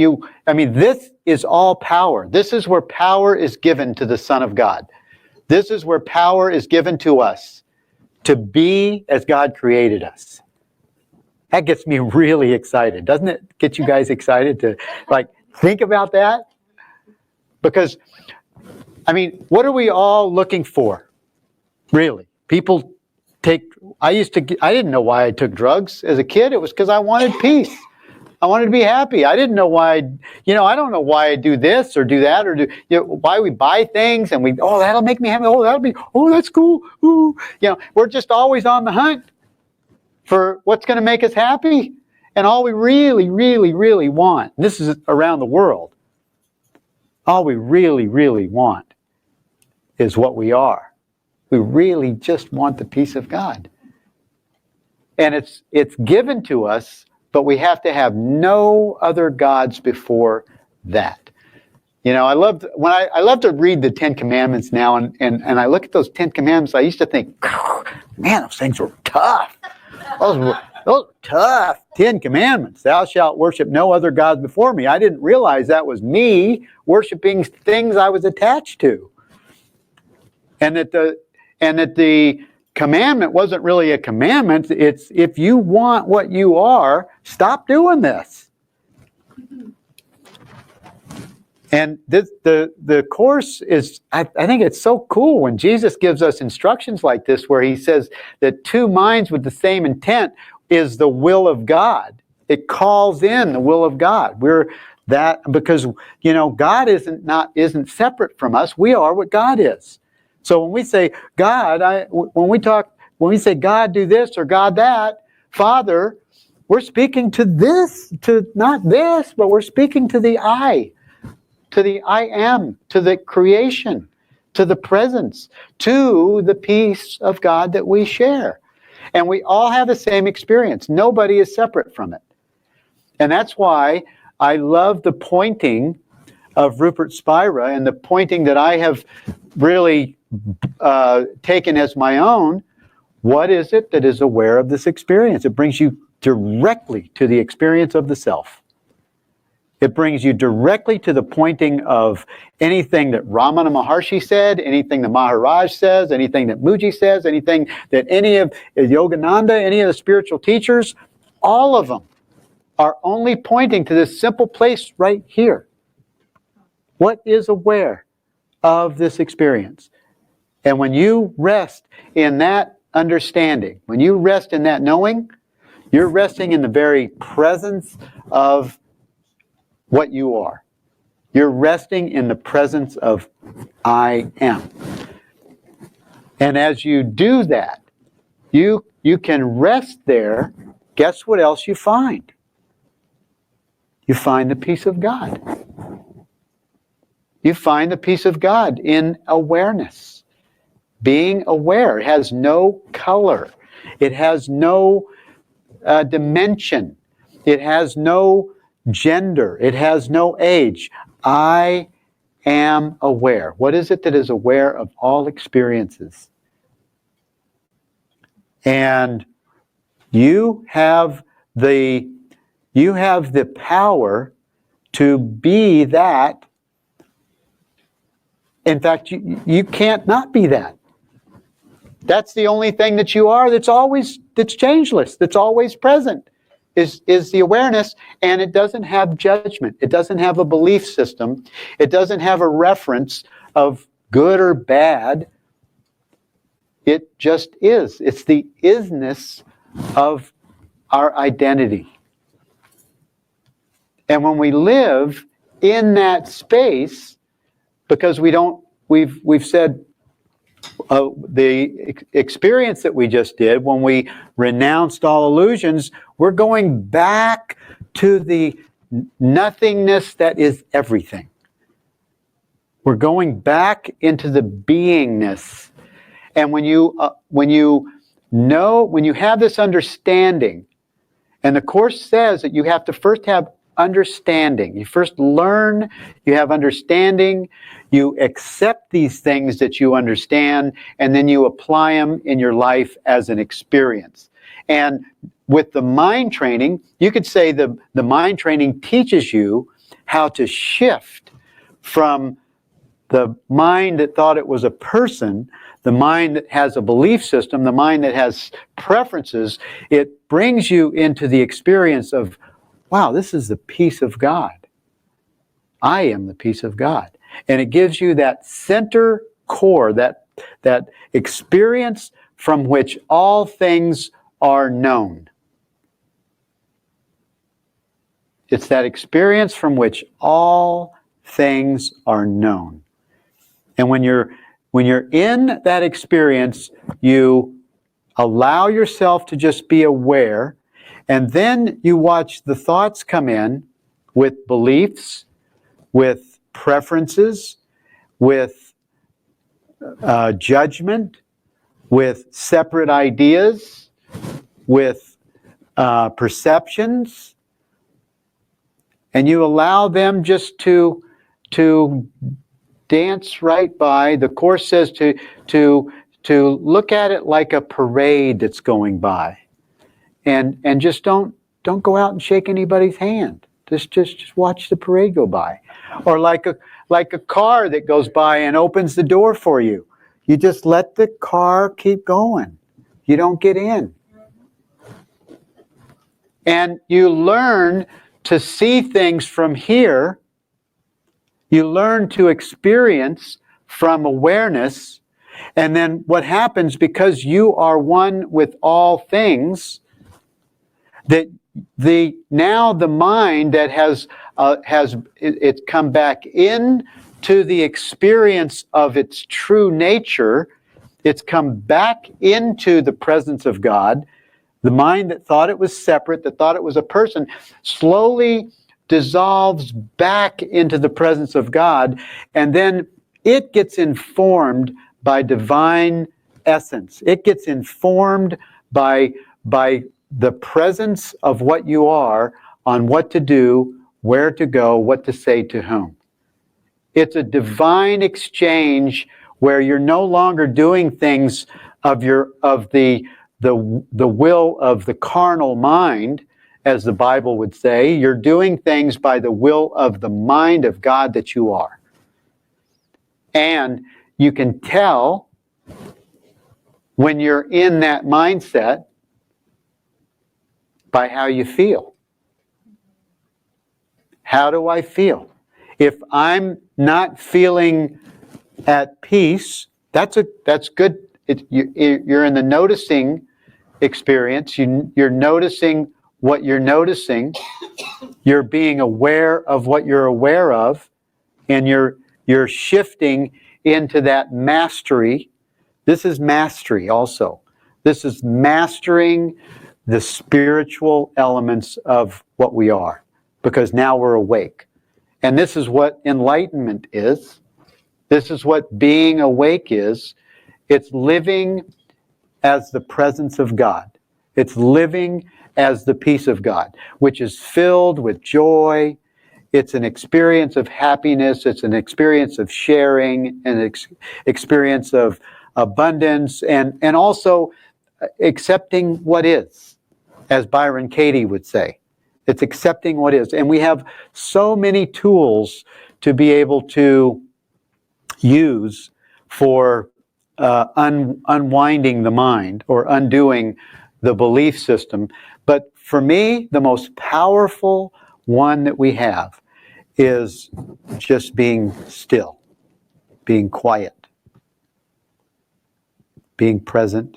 this is all power. This is where power is given to the Son of God. This is where power is given to us to be as God created us. That gets me really excited. Doesn't it get you guys excited to think about that? Because, what are we all looking for? Really? People I didn't know why I took drugs as a kid. It was because I wanted peace. I wanted to be happy. I didn't know why, I don't know why I do this or do that or why we buy things and that'll make me happy. That's cool. Ooh. We're just always on the hunt for what's going to make us happy. And all we really, really, really want, this is around the world, all we really, really want is what we are. We really just want the peace of God. And it's given to us, but we have to have no other gods before that. I love to read the Ten Commandments now, and I look at those 10 Commandments. I used to think, man, those things were tough. Those were tough 10 Commandments. Thou shalt worship no other gods before me. I didn't realize that was me worshiping things I was attached to, and that the commandment wasn't really a commandment. It's if you want what you are, stop doing this. And the Course is, I think it's so cool when Jesus gives us instructions like this, where he says that two minds with the same intent is the will of God. It calls in the will of God. We're that because, God isn't separate from us. We are what God is. So when we say God, when we say God do this or God that, Father, we're speaking to this, to not this, but we're speaking to the I. To the I am, to the creation, to the presence, to the peace of God that we share. And we all have the same experience. Nobody is separate from it. And that's why I love the pointing of Rupert Spira and the pointing that I have really taken as my own. What is it that is aware of this experience? It brings you directly to the experience of the self. It brings you directly to the pointing of anything that Ramana Maharshi said, anything that Maharaj says, anything that Muji says, anything that any of Yogananda, any of the spiritual teachers, all of them are only pointing to this simple place right here. What is aware of this experience? And when you rest in that understanding, when you rest in that knowing, you're resting in the very presence of what you are. You're resting in the presence of I am. And as you do that, you can rest there. Guess what else you find? You find the peace of God. You find the peace of God in awareness. Being aware. It has no color. It has no dimension. It has no gender. It has no age. I am aware. What is it that is aware of all experiences? And you have the power to be that. In fact, you can't not be that. That's the only thing that you are that's changeless, that's always present. Is the awareness, and it doesn't have judgment. It doesn't have a belief system. It doesn't have a reference of good or bad. It just is. It's the isness of our identity. And when we live in that space, because we've said the experience that we just did, when we renounced all illusions, we're going back to the nothingness that is everything. We're going back into the beingness. And when you have this understanding, and the Course says that you have to first have understanding. You first learn, you have understanding, you accept these things that you understand, and then you apply them in your life as an experience. And with the mind training, you could say the mind training teaches you how to shift from the mind that thought it was a person, the mind that has a belief system, the mind that has preferences. It brings you into the experience of, wow, this is the peace of God. I am the peace of God. And it gives you that center core, that experience from which all things are known. It's that experience from which all things are known. And when you're in that experience, you allow yourself to just be aware, and then you watch the thoughts come in with beliefs, with preferences, with judgment, with separate ideas, with perceptions, and you allow them just to dance right by. The Course says to look at it like a parade that's going by, and just don't go out and shake anybody's hand. Just watch the parade go by, or like a car that goes by and opens the door for you. You just let the car keep going. You don't get in, and you learn to see things from here You learn to experience from awareness. And then what happens, because you are one with all things, that now the mind that has it's come back in to the experience of its true nature, it's come back into the presence of God. The mind that thought it was separate, that thought it was a person, slowly dissolves back into the presence of God, and then it gets informed by divine essence. It gets informed by the presence of what you are on what to do, where to go, what to say to whom. It's a divine exchange where you're no longer doing things of the will of the carnal mind, as the Bible would say. You're doing things by the will of the mind of God that you are. And you can tell when you're in that mindset by how you feel. How do I feel? If I'm not feeling at peace, that's good. You're in the noticing experience. You're noticing what you're noticing. You're being aware of what you're aware of, and you're shifting into that mastery. This is mastery also. This is mastering the spiritual elements of what we are, because now we're awake. And this is what enlightenment is. This is what being awake is. It's living as the presence of God. It's living as the peace of God, which is filled with joy. It's an experience of happiness. It's an experience of sharing, an experience of abundance, and also accepting what is, as Byron Katie would say. It's accepting what is. And we have so many tools to be able to use for unwinding the mind or undoing the belief system. But for me, the most powerful one that we have is just being still, being quiet, being present,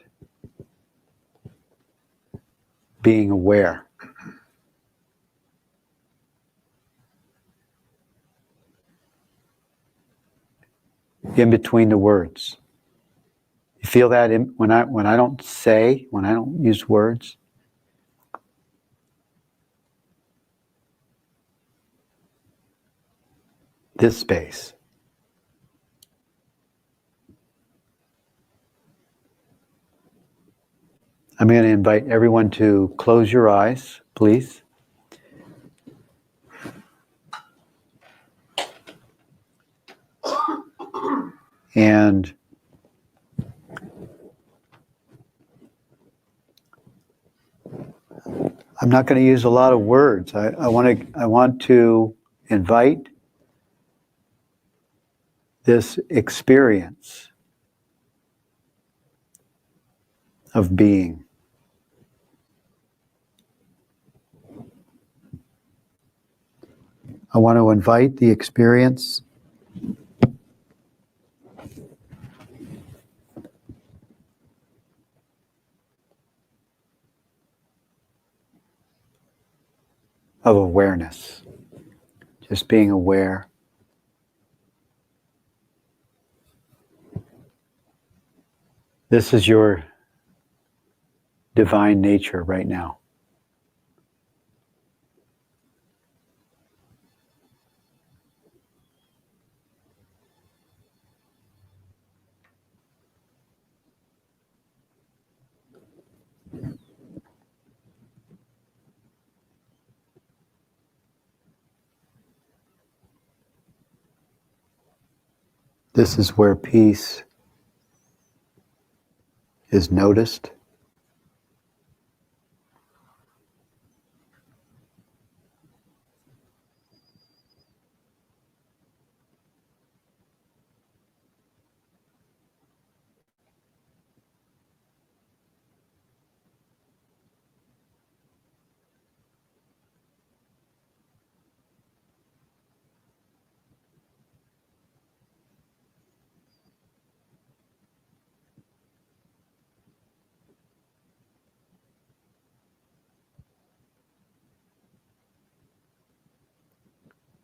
being aware. In between the words. You feel that when I don't use words? This space. I'm going to invite everyone to close your eyes, please. And I'm not going to use a lot of words. I want to invite this experience of being. I want to invite the experience of awareness, just being aware. This is your divine nature right now. This is where peace is noticed.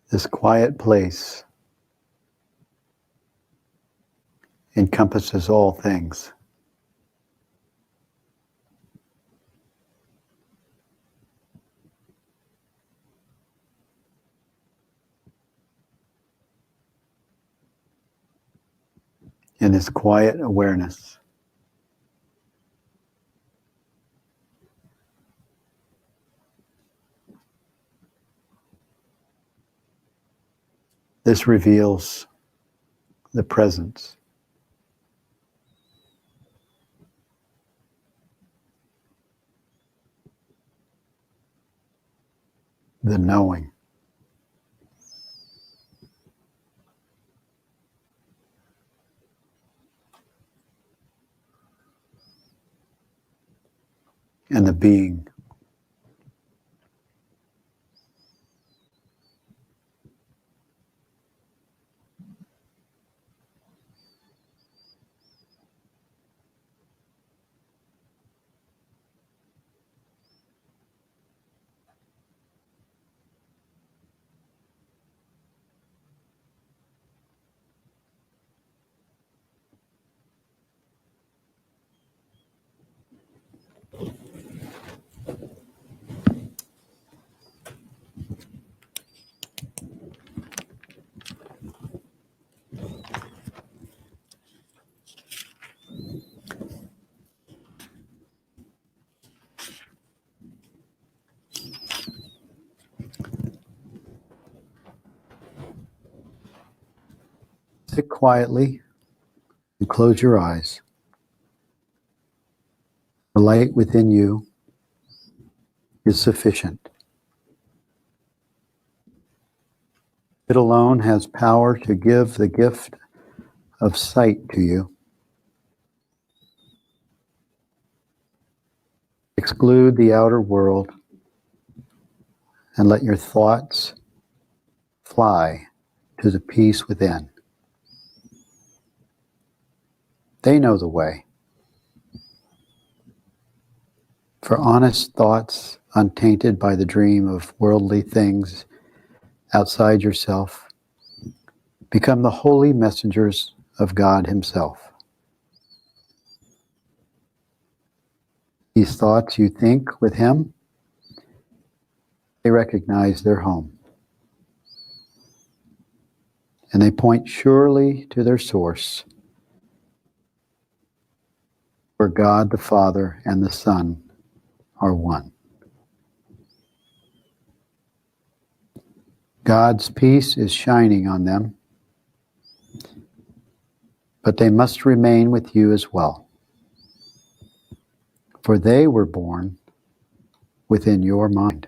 This quiet place encompasses all things. In this quiet awareness, this reveals the presence. The knowing. And the being. Sit quietly and close your eyes. The light within you is sufficient. It alone has power to give the gift of sight to you. Exclude the outer world and let your thoughts fly to the peace within. They know the way. For honest thoughts, untainted by the dream of worldly things outside yourself, become the holy messengers of God Himself. These thoughts you think with Him, they recognize their home. And they point surely to their source, where God the Father and the Son are one. God's peace is shining on them, but they must remain with you as well, for they were born within your mind,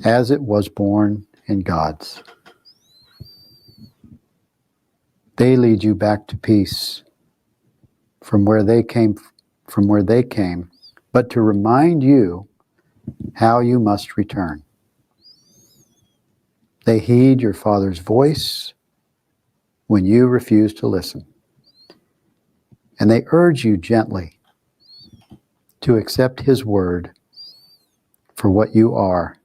as it was born in God's. They lead you back to peace from where they came, but to remind you how you must return. They heed your Father's voice when you refuse to listen. And they urge you gently to accept His word for what you are,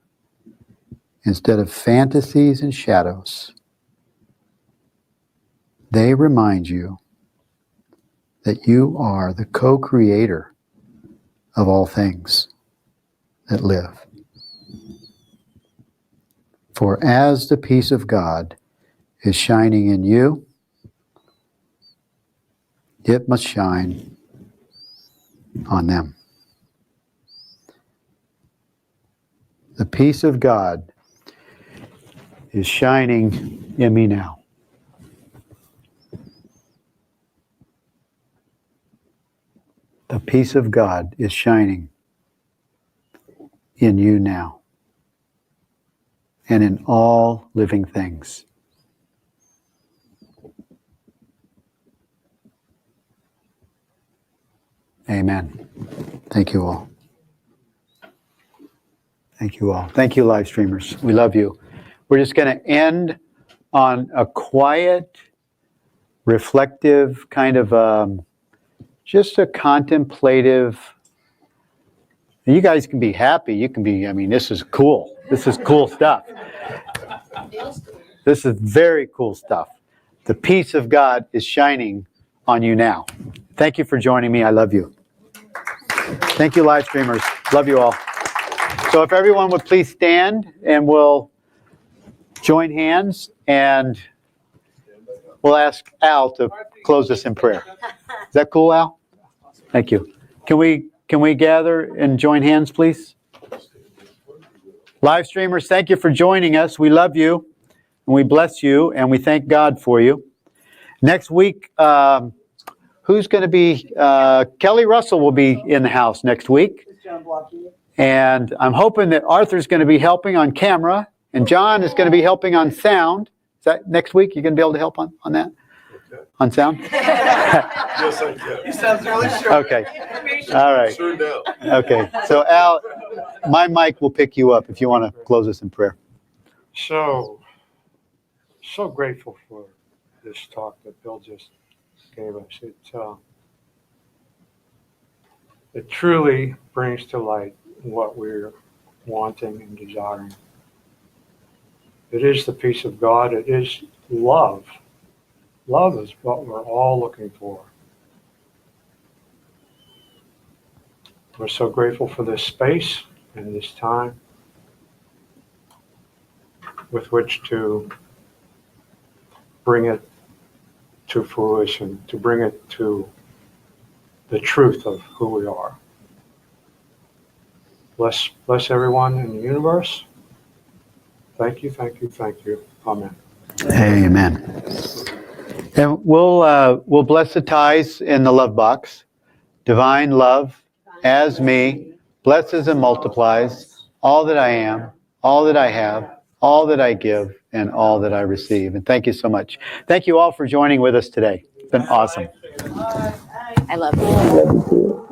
instead of fantasies and shadows. They remind you that you are the co-creator of all things that live. For as the peace of God is shining in you, it must shine on them. The peace of God is shining in me now. The peace of God is shining in you now and in all living things. Amen. Thank you all. Thank you all. Thank you, live streamers. We love you. We're just going to end on a quiet, reflective kind of just a contemplative. You guys can be happy. You can be, this is cool. This is cool stuff. This is very cool stuff. The peace of God is shining on you now. Thank you for joining me. I love you. Thank you, live streamers. Love you all. So if everyone would please stand, and we'll join hands, and we'll ask Al to close us in prayer. Is that cool, Al? Thank you. Can we gather and join hands, please? Live streamers, thank you for joining us. We love you, and we bless you, and we thank God for you. Next week, who's going to be? Kelly Russell will be in the house next week. And I'm hoping that Arthur's going to be helping on camera, and John is going to be helping on sound. Is that next week? You're going to be able to help on that? Okay. On sound? Yes, I can. He sounds really sure. Okay. All right. Sure now. Okay. So Al, my mic will pick you up if you want to close us in prayer. So grateful for this talk that Bill just gave us. It truly brings to light what we're wanting and desiring. It is the peace of God. It is love. Love is what we're all looking for. We're so grateful for this space and this time with which to bring it to fruition, to bring it to the truth of who we are. Bless everyone in the universe. Thank you, thank you, thank you. Amen. Amen. And we'll bless the ties in the love box. Divine love as me blesses and multiplies all that I am, all that I have, all that I give, and all that I receive. And thank you so much. Thank you all for joining with us today. It's been awesome. I love you.